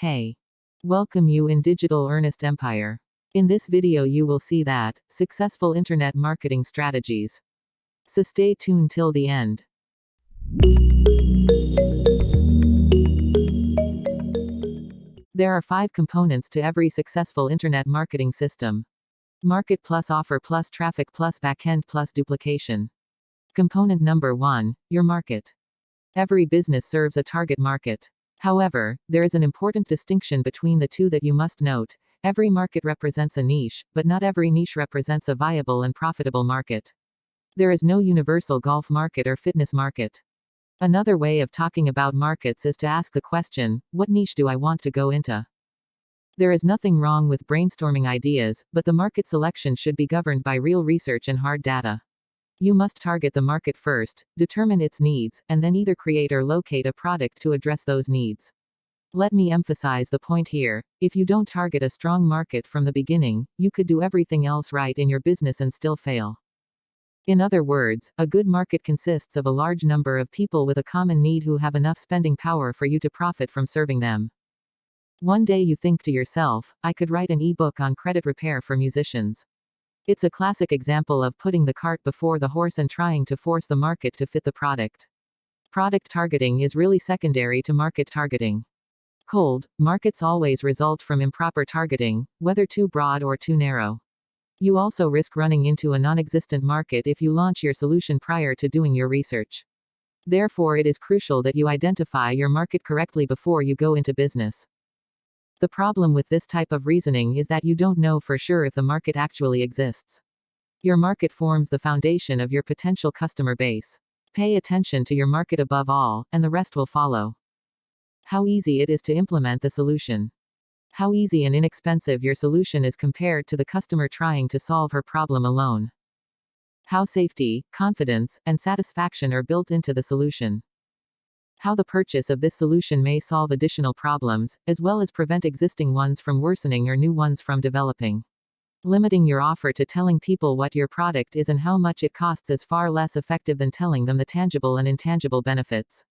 Hey. Welcome you in digital earnest empire. In this video you will see that, successful internet marketing strategies. So stay tuned till the end. There are 5 components to every successful internet marketing system. Market plus offer plus traffic plus backend plus duplication. Component number 1, your market. Every business serves a target market. However, there is an important distinction between the two that you must note. Every market represents a niche, but not every niche represents a viable and profitable market. There is no universal golf market or fitness market. Another way of talking about markets is to ask the question, what niche do I want to go into? There is nothing wrong with brainstorming ideas, but the market selection should be governed by real research and hard data. You must target the market first, determine its needs, and then either create or locate a product to address those needs. Let me emphasize the point here. If you don't target a strong market from the beginning, you could do everything else right in your business and still fail. In other words, a good market consists of a large number of people with a common need who have enough spending power for you to profit from serving them. One day you think to yourself, I could write an e-book on credit repair for musicians. It's a classic example of putting the cart before the horse and trying to force the market to fit the product. Product targeting is really secondary to market targeting. Cold markets always result from improper targeting, whether too broad or too narrow. You also risk running into a non-existent market if you launch your solution prior to doing your research. Therefore, it is crucial that you identify your market correctly before you go into business. The problem with this type of reasoning is that you don't know for sure if the market actually exists. Your market forms the foundation of your potential customer base. Pay attention to your market above all, and the rest will follow. How easy it is to implement the solution. How easy and inexpensive your solution is compared to the customer trying to solve her problem alone. How safety, confidence, and satisfaction are built into the solution. How the purchase of this solution may solve additional problems, as well as prevent existing ones from worsening or new ones from developing. Limiting your offer to telling people what your product is and how much it costs is far less effective than telling them the tangible and intangible benefits.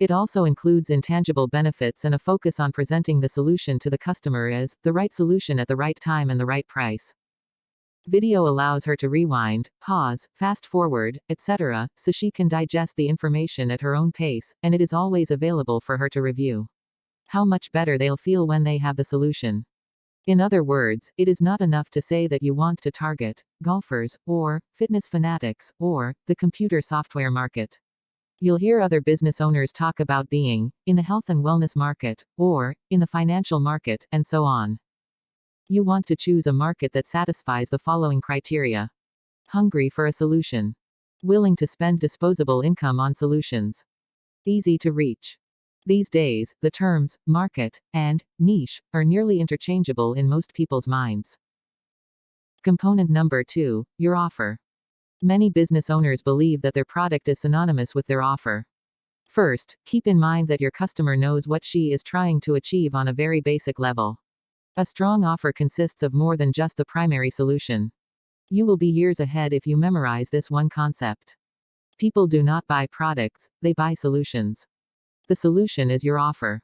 It also includes intangible benefits and a focus on presenting the solution to the customer as the right solution at the right time and the right price. Video allows her to rewind, pause, fast forward, etc., so she can digest the information at her own pace, and it is always available for her to review. How much better they'll feel when they have the solution. In other words, it is not enough to say that you want to target golfers, or fitness fanatics, or the computer software market. You'll hear other business owners talk about being in the health and wellness market, or in the financial market, and so on. You want to choose a market that satisfies the following criteria. Hungry for a solution. Willing to spend disposable income on solutions. Easy to reach. These days, the terms market and niche are nearly interchangeable in most people's minds. Component number 2, your offer. Many business owners believe that their product is synonymous with their offer. First, keep in mind that your customer knows what she is trying to achieve on a very basic level. A strong offer consists of more than just the primary solution. You will be years ahead if you memorize this one concept. People do not buy products, they buy solutions. The solution is your offer.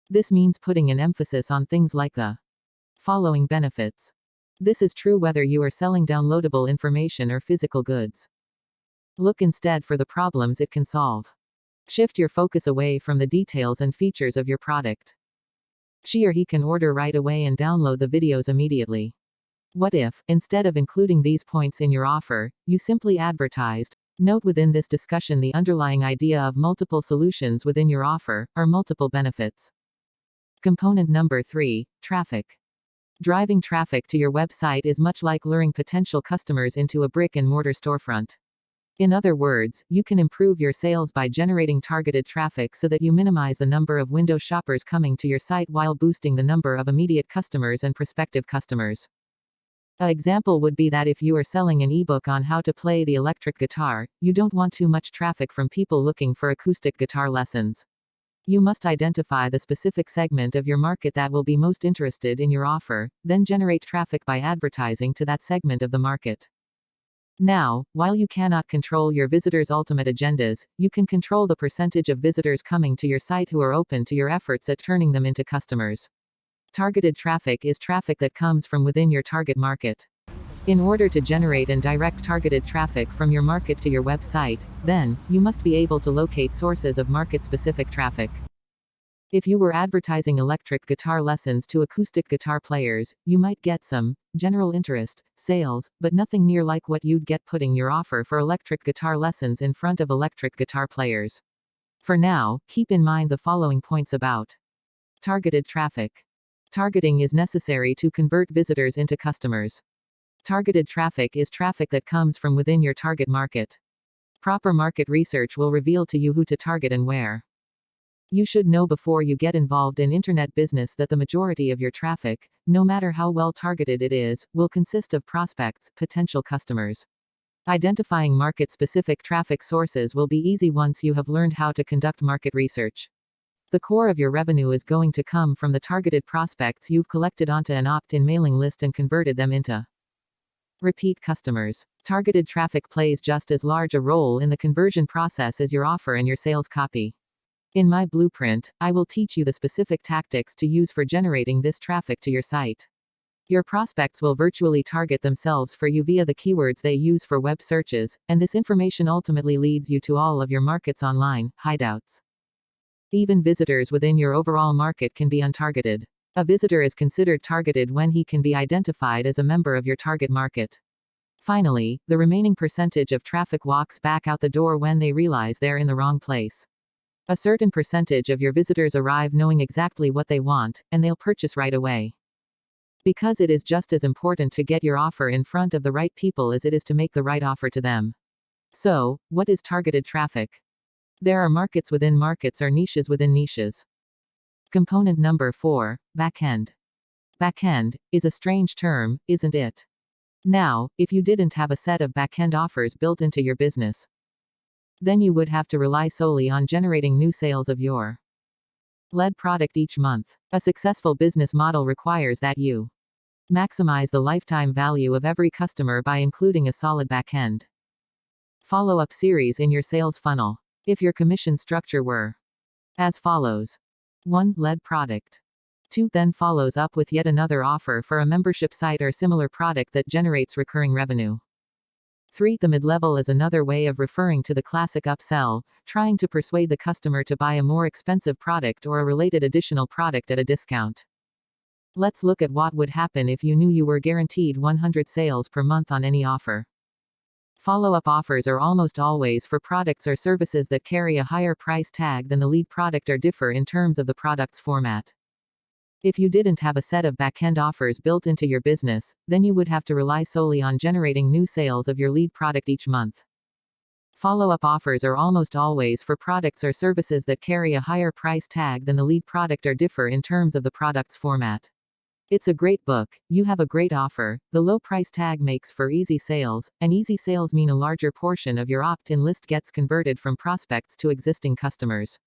This means putting an emphasis on things like the following benefits. This is true whether you are selling downloadable information or physical goods. Look instead for the problems it can solve. Shift your focus away from the details and features of your product. She or he can order right away and download the videos immediately. What if, instead of including these points in your offer, you simply advertised? Note within this discussion the underlying idea of multiple solutions within your offer, or multiple benefits. Component number 3, traffic. Driving traffic to your website is much like luring potential customers into a brick-and-mortar storefront. In other words, you can improve your sales by generating targeted traffic so that you minimize the number of window shoppers coming to your site while boosting the number of immediate customers and prospective customers. An example would be that if you are selling an ebook on how to play the electric guitar, you don't want too much traffic from people looking for acoustic guitar lessons. You must identify the specific segment of your market that will be most interested in your offer, then generate traffic by advertising to that segment of the market. Now, while you cannot control your visitors' ultimate agendas, you can control the percentage of visitors coming to your site who are open to your efforts at turning them into customers. Targeted traffic is traffic that comes from within your target market. In order to generate and direct targeted traffic from your market to your website, then, you must be able to locate sources of market-specific traffic. If you were advertising electric guitar lessons to acoustic guitar players, you might get some general interest sales, but nothing near like what you'd get putting your offer for electric guitar lessons in front of electric guitar players. For now, keep in mind the following points about targeted traffic. Targeting is necessary to convert visitors into customers. Targeted traffic is traffic that comes from within your target market. Proper market research will reveal to you who to target and where. You should know before you get involved in internet business that the majority of your traffic, no matter how well targeted it is, will consist of prospects, potential customers. Identifying market-specific traffic sources will be easy once you have learned how to conduct market research. The core of your revenue is going to come from the targeted prospects you've collected onto an opt-in mailing list and converted them into repeat customers. Targeted traffic plays just as large a role in the conversion process as your offer and your sales copy. In my blueprint, I will teach you the specific tactics to use for generating this traffic to your site. Your prospects will virtually target themselves for you via the keywords they use for web searches, and this information ultimately leads you to all of your market's online hideouts. Even visitors within your overall market can be untargeted. A visitor is considered targeted when he can be identified as a member of your target market. Finally, the remaining percentage of traffic walks back out the door when they realize they're in the wrong place. A certain percentage of your visitors arrive knowing exactly what they want, and they'll purchase right away. Because it is just as important to get your offer in front of the right people as it is to make the right offer to them. So, what is targeted traffic? There are markets within markets or niches within niches. Component number 4, Backend. Backend is a strange term, isn't it? Now, if you didn't have a set of backend offers built into your business, then you would have to rely solely on generating new sales of your lead product each month. A successful business model requires that you maximize the lifetime value of every customer by including a solid backend follow-up series in your sales funnel. If your commission structure were as follows: 1. Lead product. 2. Then follows up with yet another offer for a membership site or similar product that generates recurring revenue. 3. The mid-level is another way of referring to the classic upsell, trying to persuade the customer to buy a more expensive product or a related additional product at a discount. Let's look at what would happen if you knew you were guaranteed 100 sales per month on any offer. Follow-up offers are almost always for products or services that carry a higher price tag than the lead product or differ in terms of the product's format. If you didn't have a set of backend offers built into your business, then you would have to rely solely on generating new sales of your lead product each month. Follow-up offers are almost always for products or services that carry a higher price tag than the lead product or differ in terms of the product's format. It's a great book, you have a great offer, the low price tag makes for easy sales, and easy sales mean a larger portion of your opt-in list gets converted from prospects to existing customers.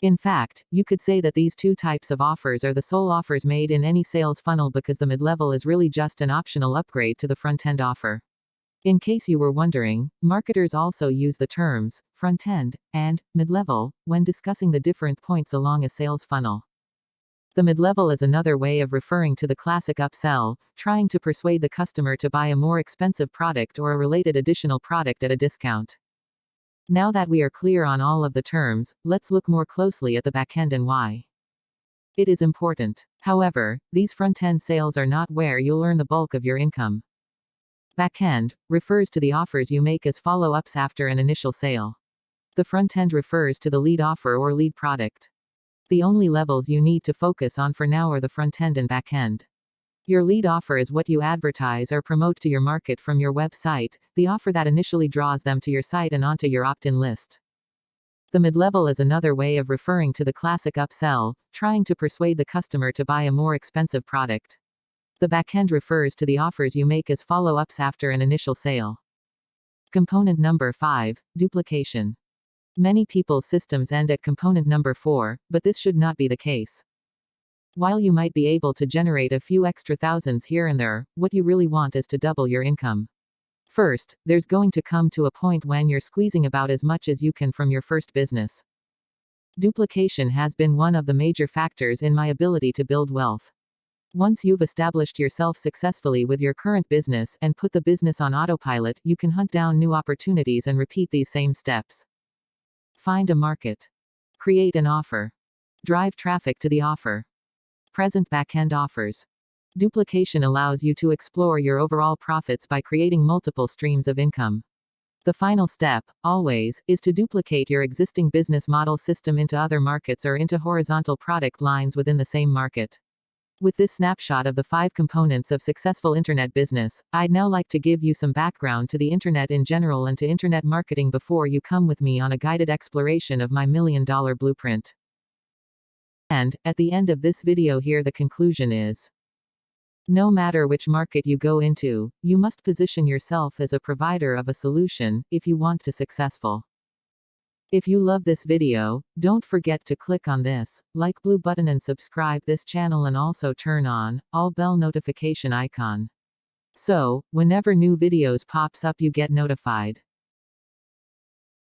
In fact, you could say that these two types of offers are the sole offers made in any sales funnel because the mid-level is really just an optional upgrade to the front-end offer. In case you were wondering, marketers also use the terms front-end and mid-level when discussing the different points along a sales funnel. The mid-level is another way of referring to the classic upsell, trying to persuade the customer to buy a more expensive product or a related additional product at a discount. Now that we are clear on all of the terms, let's look more closely at the backend and why it is important. However, these front-end sales are not where you'll earn the bulk of your income. Backend refers to the offers you make as follow-ups after an initial sale. The front-end refers to the lead offer or lead product. The only levels you need to focus on for now are the front-end and backend. Your lead offer is what you advertise or promote to your market from your website, the offer that initially draws them to your site and onto your opt-in list. The mid-level is another way of referring to the classic upsell, trying to persuade the customer to buy a more expensive product. The backend refers to the offers you make as follow-ups after an initial sale. Component number 5, Duplication. Many people's systems end at component number 4, but this should not be the case. While you might be able to generate a few extra thousands here and there, what you really want is to double your income. First, there's going to come to a point when you're squeezing about as much as you can from your first business. Duplication has been one of the major factors in my ability to build wealth. Once you've established yourself successfully with your current business and put the business on autopilot, you can hunt down new opportunities and repeat these same steps. Find a market. Create an offer. Drive traffic to the offer. Present backend offers. Duplication allows you to explore your overall profits by creating multiple streams of income. The final step, always, is to duplicate your existing business model system into other markets or into horizontal product lines within the same market. With this snapshot of the 5 components of successful internet business, I'd now like to give you some background to the internet in general and to internet marketing before you come with me on a guided exploration of my $1 million blueprint. And, at the end of this video here the conclusion is: no matter which market you go into, you must position yourself as a provider of a solution, if you want to successful. If you love this video, don't forget to click on this like blue button and subscribe this channel and also turn on all bell notification icon. So, whenever new videos pops up you get notified.